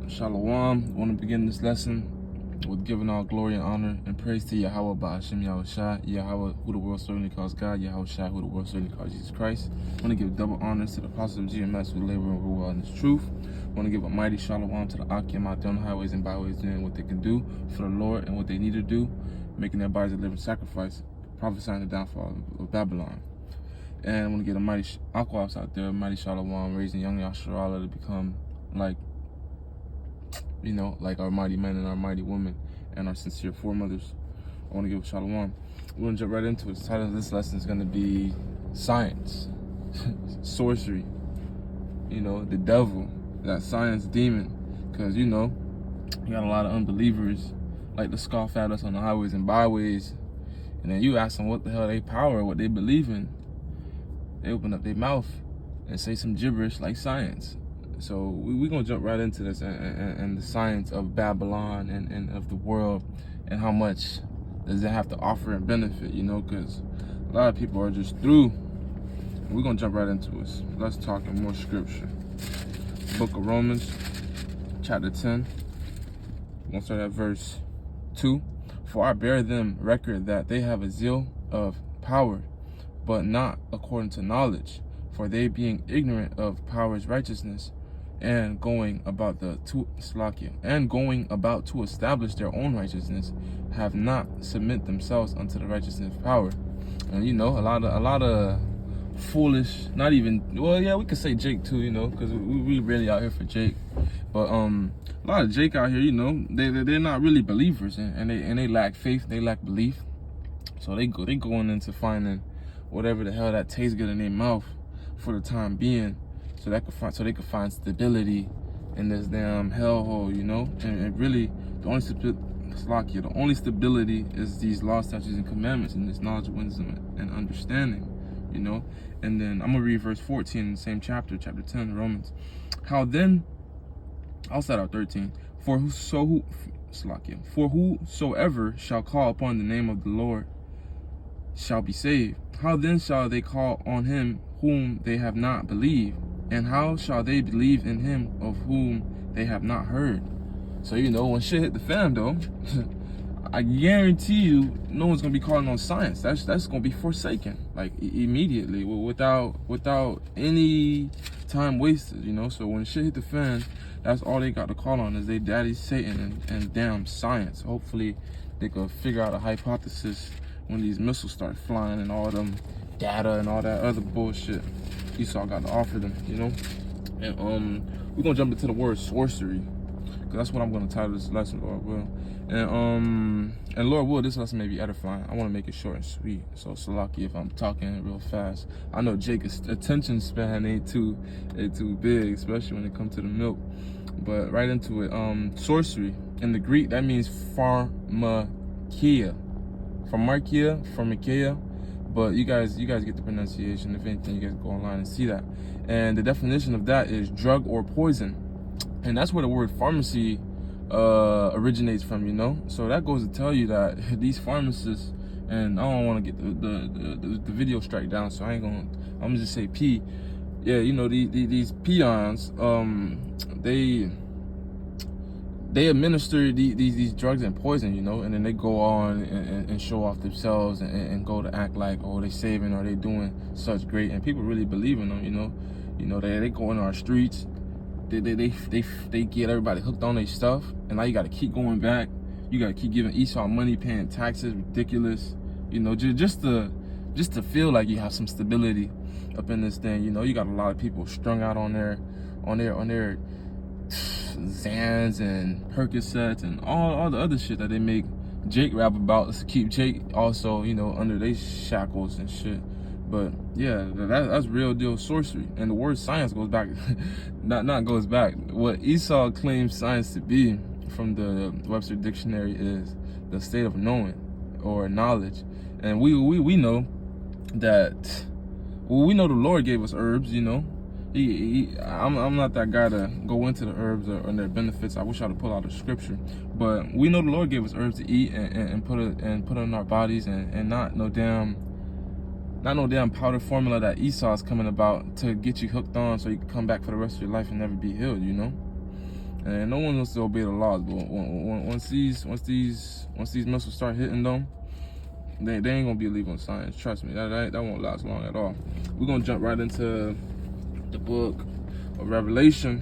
Shalom. I want to begin this lesson with giving all glory and honor and praise to Yahweh Ba'ashem Yahushua, Yahweh, who the world certainly calls God, Yahushua, who the world certainly calls Jesus Christ. I want to give double honors to the apostles of GMS who labor and rule in this truth. I want to give a mighty shalom to the Akim out there on the highways and byways doing what they can do for the Lord and what they need to do, making their bodies a living sacrifice, prophesying the downfall of Babylon. And I want to get a mighty Aquas out there, mighty shalom, raising young Yasharala to become like our mighty men and our mighty women and our sincere foremothers. I want to give a shalom. We're going to jump right into it. The title of this lesson is going to be science, sorcery, the devil, that science demon. Because, you got a lot of unbelievers like to scoff at us on the highways and byways. And then you ask them what the hell they power, what they believe in. They open up their mouth and say some gibberish like science. So we're going to jump right into this and the science of Babylon and of the world and how much does it have to offer and benefit, because a lot of people are just through. We're going to jump right into it. Let's talk in more scripture. Book of Romans, chapter 10. We're going to start at verse 2. For I bear them record that they have a zeal of power, but not according to knowledge. For they being ignorant of power's righteousness, and going about to establish their own righteousness, have not submit themselves unto the righteousness of power. And a lot of foolish, not even, well, yeah, we could say Jake too, because we really out here for Jake. But a lot of Jake out here, they're not really believers, and they lack faith, they lack belief. So they going into finding whatever the hell that tastes good in their mouth for the time being, so they could find stability in this damn hellhole, And really, the only stability is these laws, statutes, and commandments, and this knowledge, wisdom, and understanding, And then I'm gonna read verse 14 in the same chapter 10, Romans. How then? I'll start out 13. For whosoever shall call upon the name of the Lord shall be saved. How then shall they call on him whom they have not believed? And how shall they believe in him of whom they have not heard? So, when shit hit the fan, though, I guarantee you no one's going to be calling on science. That's going to be forsaken, like, immediately, without any time wasted, So when shit hit the fan, that's all they got to call on is they daddy Satan and damn science. Hopefully they could figure out a hypothesis when these missiles start flying and all them data and all that other bullshit Esau got to offer them, And we're gonna jump into the word sorcery, because that's what I'm gonna title this lesson, Lord will. And Lord will, this lesson may be edifying. I want to make it short and sweet, so Salaki if I'm talking real fast. I know Jake's attention span ain't too big, especially when it comes to the milk. But right into it. Sorcery in the Greek, that means pharmakia. Pharmakia. But you guys get the pronunciation. If anything, you guys go online and see that. And the definition of that is drug or poison. And that's where the word pharmacy originates from, So that goes to tell you that these pharmacists, and I don't want to get the video strike down, so I'm gonna just say P. Yeah, these peons, they administer these drugs and poison, and then they go on and show off themselves and go to act like, oh, they saving or they doing such great, and people really believe in them, they go in our streets, they get everybody hooked on their stuff, and now you got to keep going back, you got to keep giving Esau money, paying taxes, ridiculous, just to feel like you have some stability up in this thing, you got a lot of people strung out on their Zans and Percocets and all the other shit that they make Jake rap about to keep Jake also, under their shackles and shit. But yeah, that's real deal sorcery. And the word science goes back, what Esau claims science to be from the Webster Dictionary is the state of knowing or knowledge. And we know that, we know the Lord gave us herbs, I'm not that guy to go into the herbs or their benefits. I wish I could pull out a scripture, but we know the Lord gave us herbs to eat and put it in our bodies, and not no damn powder formula that Esau is coming about to get you hooked on so you can come back for the rest of your life and never be healed, And no one wants to obey the laws, but once these missiles start hitting them, they ain't gonna believe on science. Trust me, that won't last long at all. We're gonna jump right into the book of Revelation,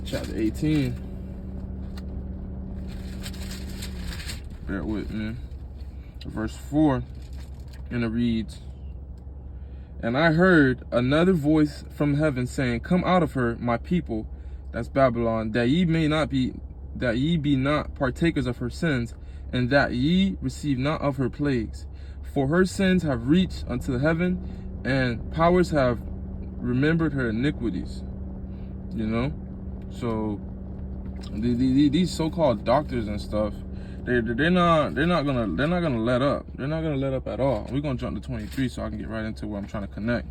chapter 18. Bear with me. Verse 4, and it reads, "And I heard another voice from heaven saying, Come out of her, my people," that's Babylon, "that ye be not partakers of her sins, and that ye receive not of her plagues. For her sins have reached unto heaven, and powers have remembered her iniquities." You know? So these so-called doctors and stuff, they're not gonna let up. They're not gonna let up at all. We're gonna jump to 23 so I can get right into where I'm trying to connect.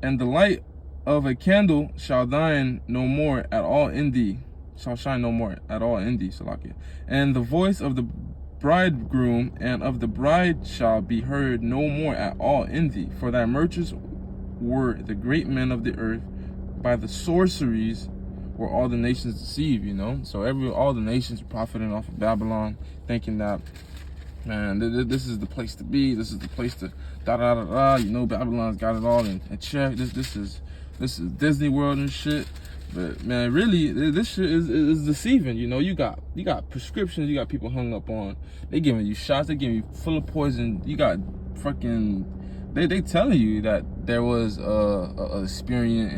"And the light of a candle shall shine no more at all in thee, Salakia. And the voice of the bridegroom and of the bride shall be heard no more at all in thee. For thy merchants were the great men of the earth, by the sorceries were all the nations deceived," you know? So all the nations are profiting off of Babylon, thinking that, man, this is the place to be. This is the place to you know, Babylon's got it all in check. This is Disney World and shit. But man, really, this shit is deceiving. You know, you got prescriptions. You got people hung up on. They giving you shots. They giving you full of poison. You got fucking. They telling you that there was a experience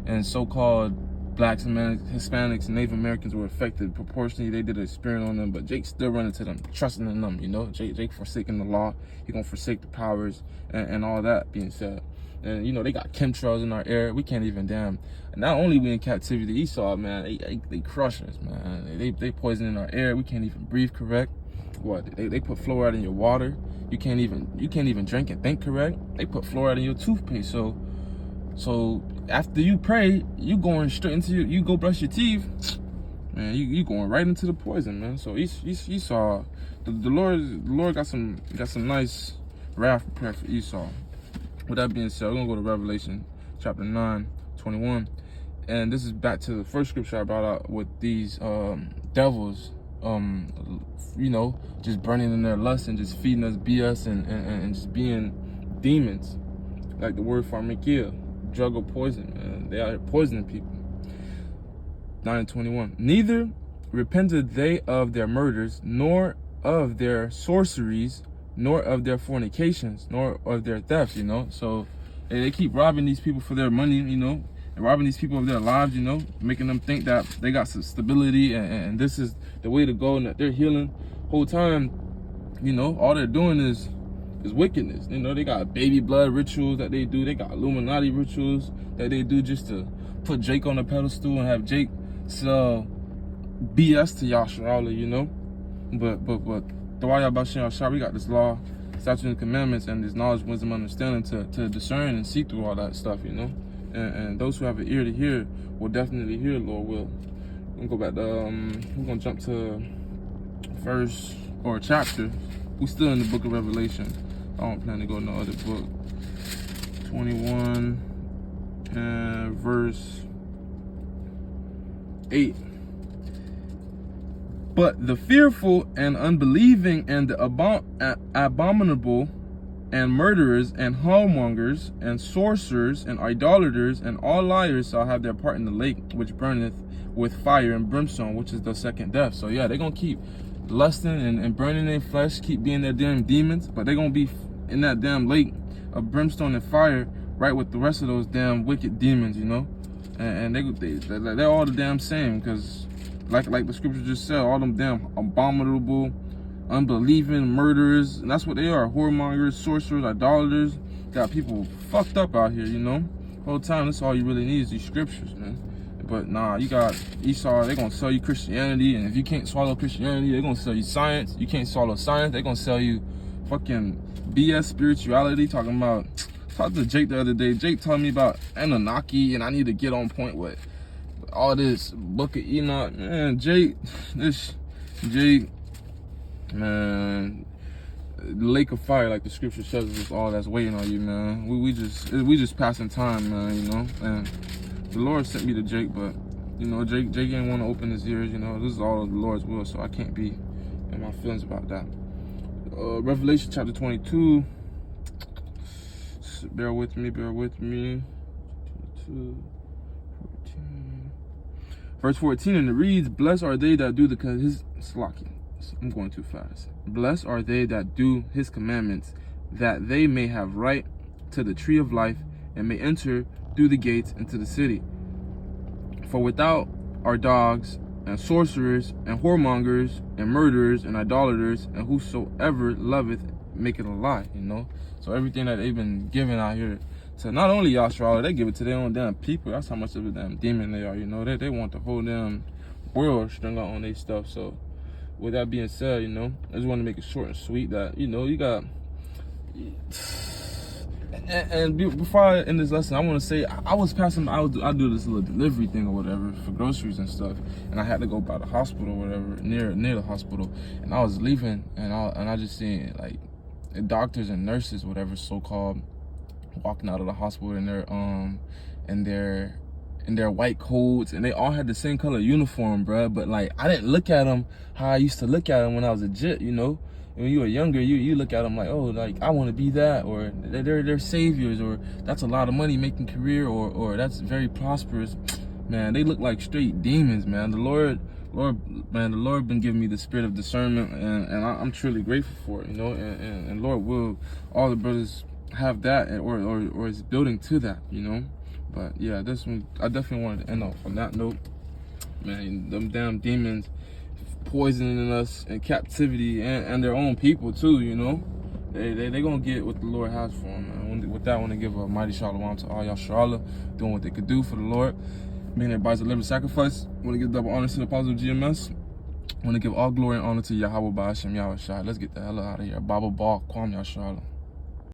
and so-called blacks, Hispanics, and Native Americans were affected proportionally. They did an experiment on them, but Jake's still running to them, trusting in them. You know, Jake forsaking the law. He gonna forsake the powers and all that being said. And you know, they got chemtrails in our air. We can't even damn. Not only we in captivity, Esau, man, they crush us, man. They poisoning our air. We can't even breathe correct. What they put fluoride in your water. You can't even drink and think correct. They put fluoride in your toothpaste. So after you pray, you going straight into you go brush your teeth, man. You going right into the poison, man. So Esau, the Lord got some nice wrath prepared for Esau. With that being said, we're gonna go to Revelation chapter 9:21, and this is back to the first scripture I brought out with these devils, you know, just burning in their lust and just feeding us BS and just being demons, like the word pharmakia, drug or poison, man. They are poisoning people. 9:21. "Neither repented they of their murders, nor of their sorceries, nor of their fornications, nor of their thefts," you know? So they keep robbing these people for their money, you know, and robbing these people of their lives, you know, making them think that they got some stability and this is the way to go and that they're healing. Whole time, you know, all they're doing is wickedness. You know, they got baby blood rituals that they do. They got Illuminati rituals that they do just to put Jake on a pedestal and have Jake sell BS to Yasharala, you know? But we got this law, statutes and commandments, and this knowledge, wisdom, understanding to discern and see through all that stuff, you know? And those who have an ear to hear will definitely hear, Lord will. We're gonna go back to, we're gonna jump to verse or chapter. We're still in the book of Revelation. I don't plan to go to no other book. 21 and verse 8. "But the fearful and unbelieving and the abominable and murderers and whoremongers and sorcerers and idolaters and all liars shall have their part in the lake which burneth with fire and brimstone, which is the second death." So yeah, they're gonna keep lusting and burning their flesh, keep being their damn demons, but they're gonna be in that damn lake of brimstone and fire right with the rest of those damn wicked demons, you know? And they're all the damn same, because like the scripture just said, all them damn abominable, unbelieving murderers, and that's what they are, whoremongers, sorcerers, idolaters. Got people fucked up out here, you know? Whole time, that's all you really need is these scriptures, man. But nah, you got Esau, they're gonna sell you Christianity, and if you can't swallow Christianity, they're gonna sell you science. You can't swallow science, they're gonna sell you fucking BS spirituality. Talked to Jake the other day. Jake told me about Anunnaki, and I need to get on point with all this Book of Enoch. Man, Jake, man, the lake of fire, like the scripture says, is all that's waiting on you, man. We just passing time, man, you know. And the Lord sent me to Jake, but you know, Jake didn't want to open his ears. You know, this is all of the Lord's will, so I can't be in my feelings about that. Revelation chapter 22. Bear with me. 22, 14. Verse 14, and it reads, "Blessed are they that do I'm going too fast. Blessed are they that do his commandments, that they may have right to the tree of life, and may enter through the gates into the city. For without are dogs, and sorcerers, and whoremongers, and murderers, and idolaters, and whosoever loveth maketh a lie," you know? So everything that they've been giving out here to not only Yasha'Allah, they give it to their own damn people. That's how much of a damn demon they are, you know? They want the whole damn world strung out on their stuff. So with that being said, you know, I just want to make it short and sweet that, you know, you got... And before I end this lesson, I want to say I was passing. I do this little delivery thing or whatever for groceries and stuff, and I had to go by the hospital or whatever, near the hospital. And I was leaving, and I just seen like doctors and nurses, whatever so called, walking out of the hospital in their white coats, and they all had the same color uniform, bruh. But like I didn't look at them how I used to look at them when I was a jit, you know. When you were younger, you look at them like, oh, like I want to be that, or they're saviors, or that's a lot of money making career, or that's very prosperous. Man, they look like straight demons, man. The Lord, man, the Lord been giving me the spirit of discernment, and I'm truly grateful for it, you know. And Lord will all the brothers have that, or is building to that, you know. But yeah, this one I definitely wanted to end off on that note, man. Them damn demons poisoning us in captivity, and their own people too, you know. They gonna get what the Lord has for them, man. With that, I want to give a mighty shalom to all Yasha'Allah, doing what they could do for the Lord, being everybody's a living sacrifice. I want to give double honor to the Apostle GMS. I want to give all glory and honor to Yahweh Ba'ashem Yahweh Shai. Let's get the hell out of here. Baba Ba Kwam Yasha'Allah.